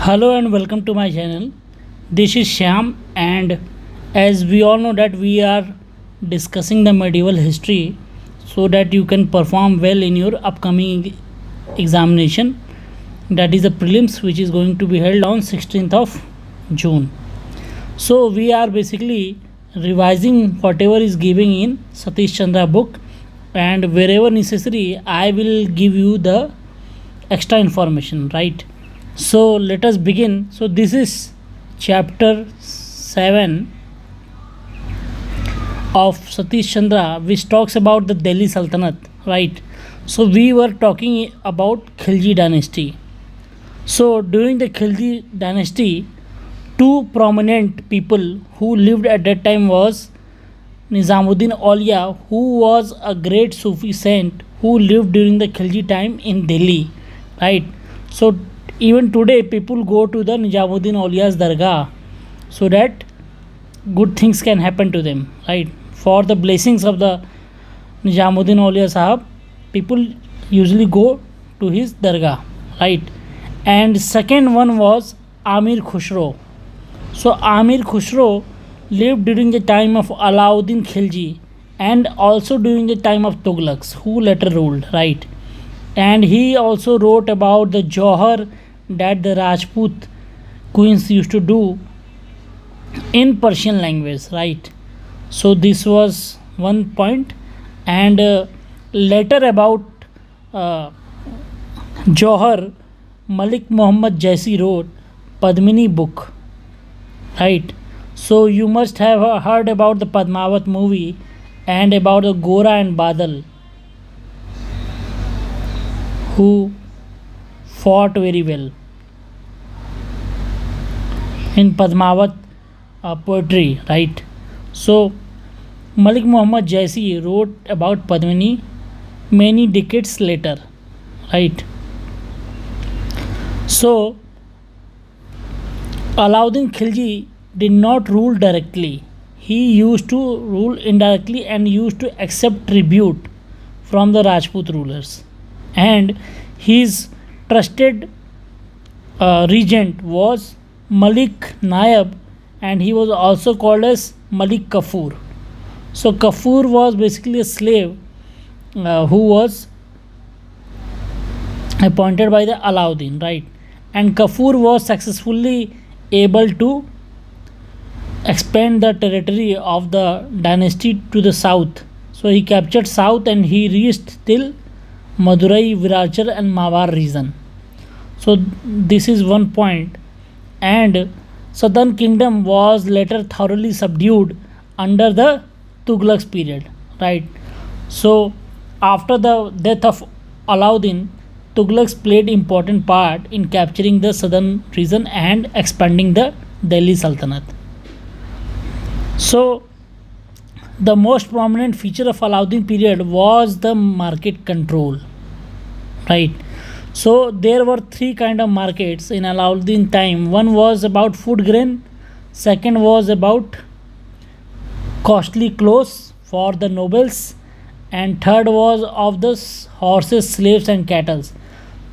Hello and welcome to my channel. This is Shyam, and as we all know that we are discussing the medieval history so that you can perform well in your upcoming examination, that is the prelims, which is going to be held on 16th of June. So we are basically revising whatever is given in Satish Chandra book, and wherever necessary I will give you the extra information, right? So let us begin. So this is chapter 7 of Satish Chandra, which talks about the Delhi Sultanate, right? So we were talking about Khilji dynasty. So during the Khilji dynasty, two prominent people who lived at that time was Nizamuddin Aulia, who was a great Sufi saint who lived during the Khilji time in Delhi, right? So even today people go to the Nizamuddin Aulia's Dargah so that good things can happen to them, right? For the blessings of the Nizamuddin Aulia Sahab, people usually go to his Dargah, right? And second one was Amir Khusro. So Amir Khusro lived during the time of Alauddin Khilji and also during the time of Tughlaqs, who later ruled, right? And he also wrote about the Johar that the Rajput queens used to do in Persian language, right? So this was one point. And later about Johar, Malik Muhammad Jaisi wrote Padmini book, right? So you must have heard about the Padmavat movie and about the Gora and Badal, who fought very well in Padmavat poetry, right? So Malik Muhammad Jaisi wrote about Padmini many decades later, right? So Alauddin Khilji did not rule directly. He used to rule indirectly and used to accept tribute from the Rajput rulers. And his trusted regent was Malik Naib, and he was also called as Malik Kafur. So Kafur was basically a slave who was appointed by the Alauddin, right? And Kafur was successfully able to expand the territory of the dynasty to the south. So he captured south and he reached till Madurai, Virachar and Mawar region. So this is one point. And southern kingdom was later thoroughly subdued under the Tughlaqs period, right? So after the death of Alauddin, Tughlaqs played important part in capturing the southern region and expanding the Delhi Sultanate. So the most prominent feature of Alauddin period was the market control, right? So there were three kind of markets in Alauddin time. One was about food grain, second was about costly clothes for the nobles, and third was of the horses, slaves and cattle.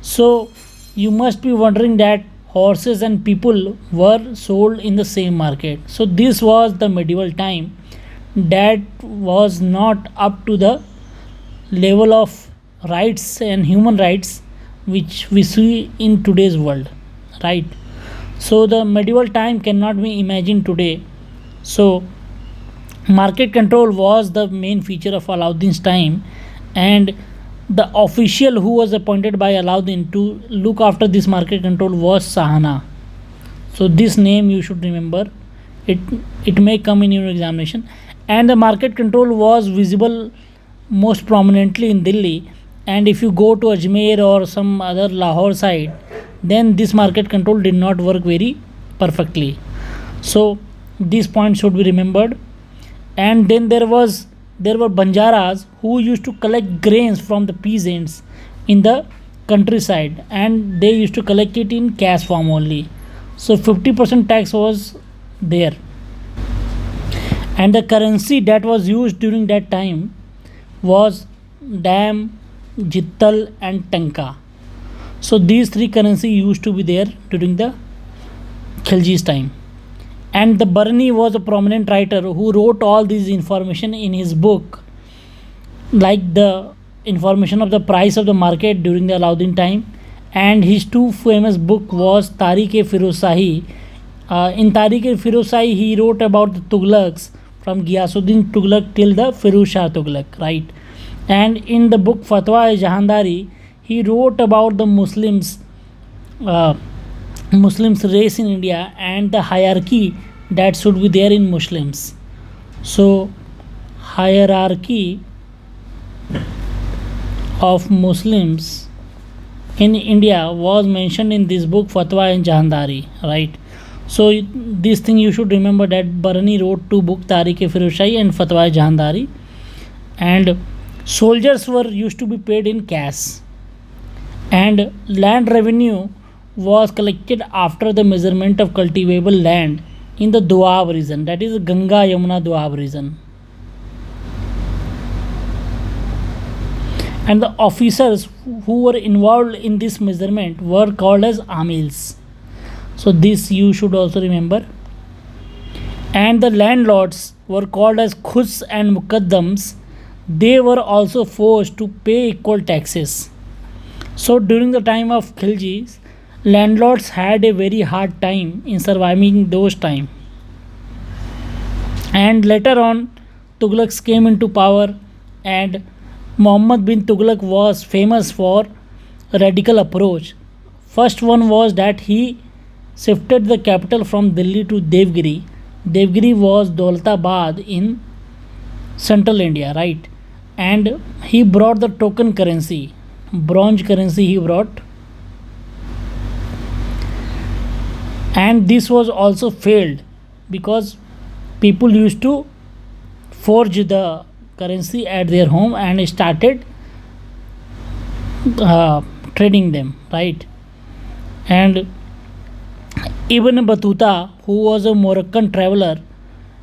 So you must be wondering that horses and people were sold in the same market. So this was the medieval time that was not up to the level of rights and human rights which we see in today's world, right? So the medieval time cannot be imagined today. So market control was the main feature of Alauddin's time, and the official who was appointed by Alauddin to look after this market control was Sahana. So this name you should remember. It may come in your examination. And the market control was visible most prominently in Delhi, and if you go to Ajmer or some other Lahore side, then this market control did not work very perfectly. So these points should be remembered. And then there were Banjaras who used to collect grains from the peasants in the countryside, and they used to collect it in cash form only. So 50% tax was there. And the currency that was used during that time was Dam, Jittal and Tanka. So these three currency used to be there during the Khilji's time. And the Barani was a prominent writer who wrote all this information in his book, like the information of the price of the market during the Alauddin time. And his two famous book was Tariq-e-Firuz-Shahi. In Tariq-e-Firuz-Shahi, he wrote about the Tughlaqs from Ghiyasuddin Tughlaq till the Firuz Shah Tughlaq, right? And in the book Fatwa-e-Jahandari, he wrote about the uh, Muslims race in India and the hierarchy that should be there in Muslims. So hierarchy of Muslims in India was mentioned in this book Fatwa and Jahandari, right? So this thing you should remember, that Barani wrote two books, Tariq-e-Firuz-Shahi and Fatwa-e-Jahandari. And soldiers were used to be paid in cash, and land revenue was collected after the measurement of cultivable land in the Doab region, that is Ganga Yamuna Doab region. And the officers who were involved in this measurement were called as amils. So this you should also remember. And the landlords were called as khuds and mukaddams. They were also forced to pay equal taxes. So during the time of Khiljis, landlords had a very hard time in surviving those time. And later on, Tughlaqs came into power, and Muhammad bin Tughlaq was famous for a radical approach. First one was that he shifted the capital from Delhi to Devgiri. Devgiri was Daulatabad in central India, right? And he brought the token currency, bronze currency he brought. And this was also failed because people used to forge the currency at their home and started trading them, right? And Ibn Battuta, who was a Moroccan traveler,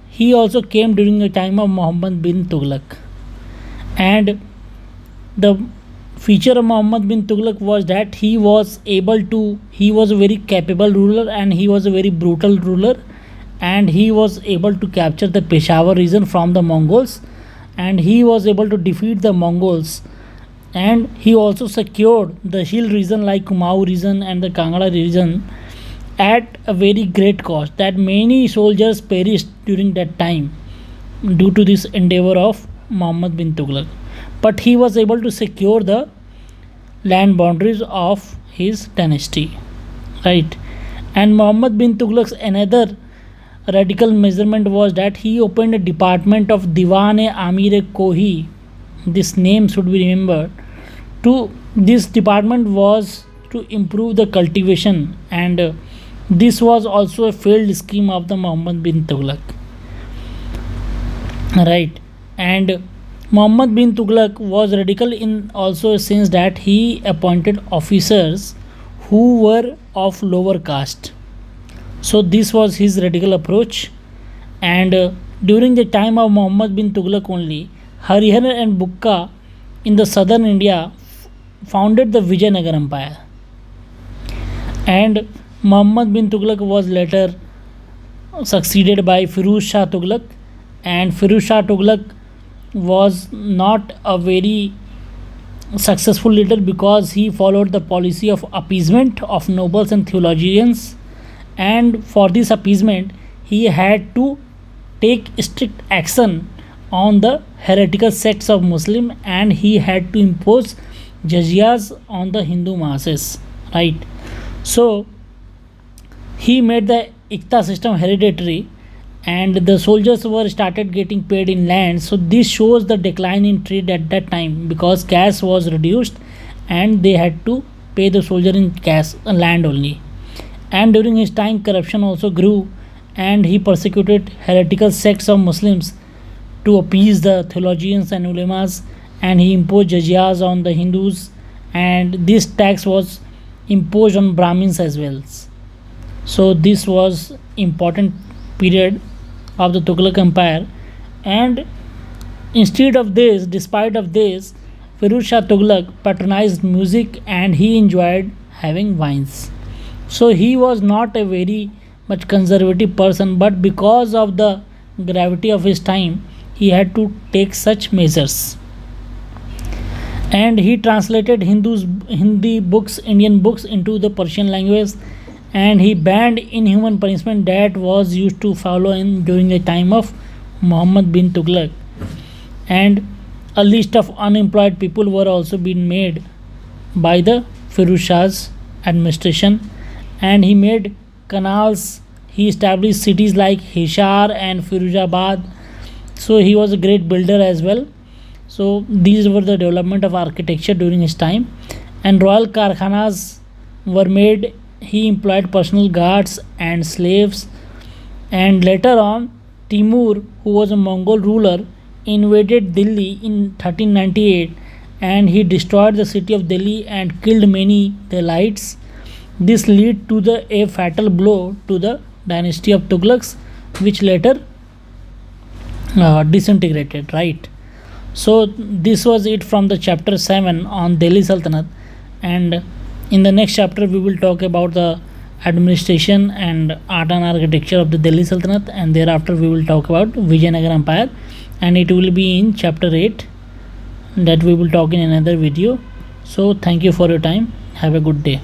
he also came during the time of Muhammad bin Tughlaq. And the feature of Muhammad bin Tughlaq was that he was a very capable ruler, and he was a very brutal ruler, and he was able to capture the Peshawar region from the Mongols, and he was able to defeat the Mongols. And he also secured the hill region like Kumaon region and the Kangada region at a very great cost, that many soldiers perished during that time due to this endeavor of Muhammad bin Tughlaq. But he was able to secure the land boundaries of his dynasty, right? And Muhammad bin Tughlaq's another radical measurement was that he opened a department of Diwan-e-Amir-e-Kohi. This name should be remembered. This department was to improve the cultivation, and this was also a failed scheme of the Muhammad bin Tughlaq, right? And Muhammad bin Tughlaq was radical in also a sense that he appointed officers who were of lower caste. So this was his radical approach. And during the time of Muhammad bin Tughlaq only, Harihar and Bukka in the southern India founded the Vijayanagar Empire. And Muhammad bin Tughlaq was later succeeded by Firuz Shah Tughlaq, and Firuz Shah Tughlaq was not a very successful leader because he followed the policy of appeasement of nobles and theologians. And for this appeasement, he had to take strict action on the heretical sects of Muslim, and he had to impose jazyas on the Hindu masses, right? So he made the Ikta system hereditary, and the soldiers were started getting paid in land. So this shows the decline in trade at that time because cash was reduced and they had to pay the soldier in cash land only. And during his time, corruption also grew, and he persecuted heretical sects of Muslims to appease the theologians and ulemas, and he imposed jazyas on the Hindus, and this tax was imposed on Brahmins as well. So this was important period of the Tughlaq Empire. And despite of this, Firuz Shah Tughlaq patronized music and he enjoyed having wines. So he was not a very much conservative person, but because of the gravity of his time, he had to take such measures. And he translated Hindi books, Indian books into the Persian language, and he banned inhuman punishment that was used to follow in during the time of Muhammad bin Tughlaq. And a list of unemployed people were also being made by the Firuz Shah's administration, and he made canals. He established cities like Hishar and Firuzabad. So he was a great builder as well. So these were the development of architecture during his time, and royal karkhanas were made. He employed personal guards and slaves, and later on, Timur, who was a Mongol ruler, invaded Delhi in 1398, and he destroyed the city of Delhi and killed many Delhites. This led to a fatal blow to the dynasty of Tughlaqs, which later disintegrated. Right. So this was it from the chapter 7 on Delhi Sultanate, and in the next chapter we will talk about the administration and art and architecture of the Delhi Sultanate, and thereafter we will talk about Vijayanagar Empire, and it will be in chapter 8 that we will talk in another video. So thank you for your time. Have a good day.